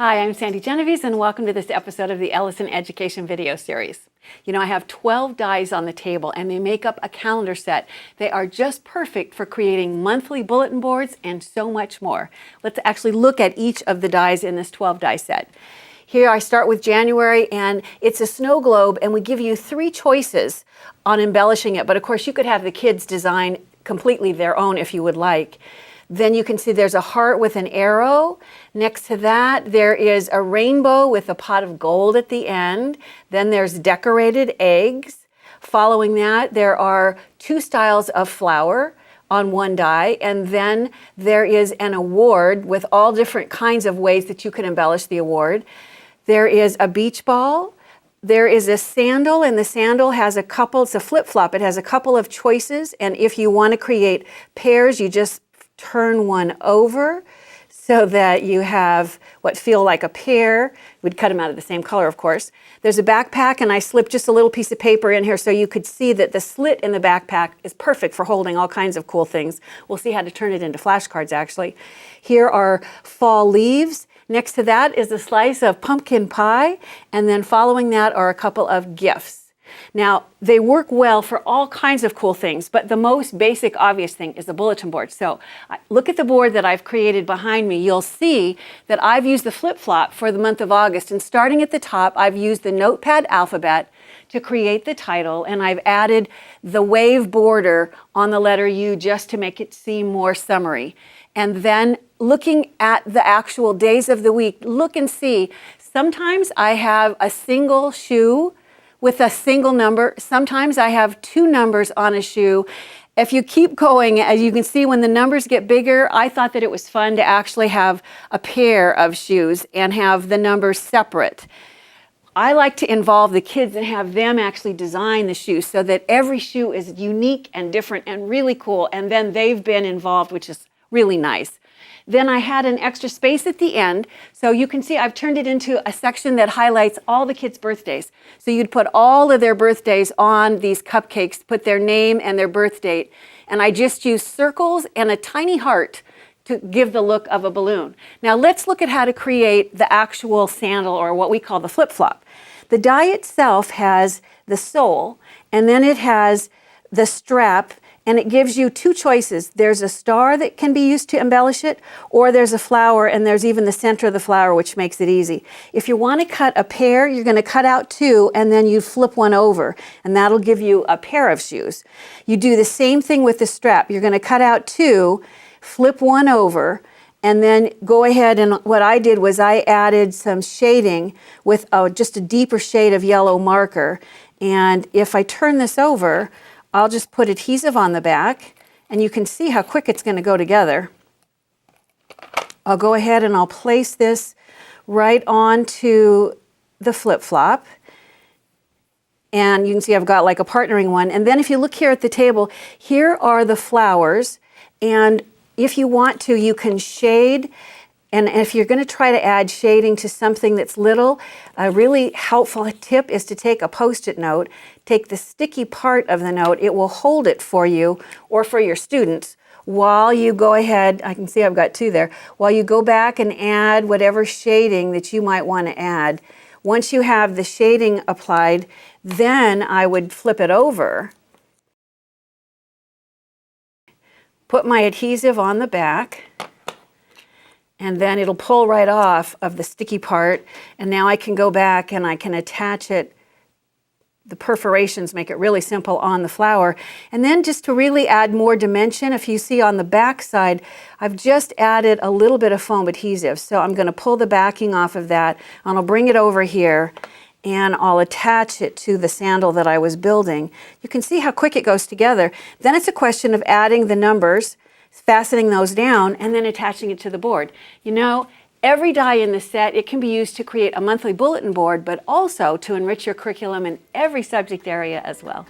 Hi, I'm Sandy Genovese and welcome to this episode of the Ellison Education video series. You know, I have 12 dies on the table and they make up a calendar set. They are just perfect for creating monthly bulletin boards and so much more. Let's actually look at each of the dies in this 12 die set. Here I start with January and it's a snow globe and we give you 3 choices on embellishing it, but of course you could have the kids design completely their own if you would like. Then you can see there's a heart with an arrow. Next to that, there is a rainbow with a pot of gold at the end. Then there's decorated eggs. Following that, there are 2 styles of flower on one die. And then there is an award with all different kinds of ways that you can embellish the award. There is a beach ball. There is a sandal, and the sandal has a couple, it's a flip-flop. It has a couple of choices. And if you want to create pairs, you just turn one over so that you have what feel like a pair. We'd cut them out of the same color, of course. There's a backpack, and I slipped just a little piece of paper in here so you could see that the slit in the backpack is perfect for holding all kinds of cool things. We'll see how to turn it into flashcards, actually. Here are fall leaves. Next to that is a slice of pumpkin pie, and then following that are a couple of gifts. Now, they work well for all kinds of cool things, but the most basic, obvious thing is the bulletin board. So look at the board that I've created behind me. You'll see that I've used the flip-flop for the month of August, and starting at the top, I've used the Notepad alphabet to create the title, and I've added the wave border on the letter U just to make it seem more summary. And then looking at the actual days of the week, look and see. Sometimes I have a single shoe with a single number. Sometimes I have 2 numbers on a shoe. If you keep going, as you can see, when the numbers get bigger, I thought that it was fun to actually have a pair of shoes and have the numbers separate. I like to involve the kids and have them actually design the shoes so that every shoe is unique and different and really cool, and then they've been involved, which is really nice. Then I had an extra space at the end, so you can see I've turned it into a section that highlights all the kids' birthdays. So you'd put all of their birthdays on these cupcakes, put their name and their birth date, and I just used circles and a tiny heart to give the look of a balloon. Now let's look at how to create the actual sandal, or what we call the flip-flop. The die itself has the sole, and then it has the strap, and it gives you 2 choices. There's a star that can be used to embellish it, or there's a flower, and there's even the center of the flower, which makes it easy. If you want to cut a pair, you're going to cut out 2, and then you flip one over, and that'll give you a pair of shoes. You do the same thing with the strap. You're going to cut out 2, flip one over, and then go ahead, and what I did was I added some shading with just a deeper shade of yellow marker. And if I turn this over, I'll just put adhesive on the back, and you can see how quick it's going to go together. I'll go ahead and I'll place this right onto the flip-flop. And you can see I've got like a partnering one. And then if you look here at the table, here are the flowers. And if you want to, you can shade. And if you're going to try to add shading to something that's little, a really helpful tip is to take a Post-it note, take the sticky part of the note, it will hold it for you or for your students while you go ahead, I can see I've got 2 there, while you go back and add whatever shading that you might want to add. Once you have the shading applied, then I would flip it over, put my adhesive on the back, and then it'll pull right off of the sticky part, and now I can go back and I can attach it. The perforations make it really simple on the flower. And then just to really add more dimension, if you see on the back side, I've just added a little bit of foam adhesive. So I'm going to pull the backing off of that, and I'll bring it over here, and I'll attach it to the sandal that I was building. You can see how quick it goes together. Then it's a question of adding the numbers, fastening those down, and then attaching it to the board. You know, every die in the set, it can be used to create a monthly bulletin board, but also to enrich your curriculum in every subject area as well.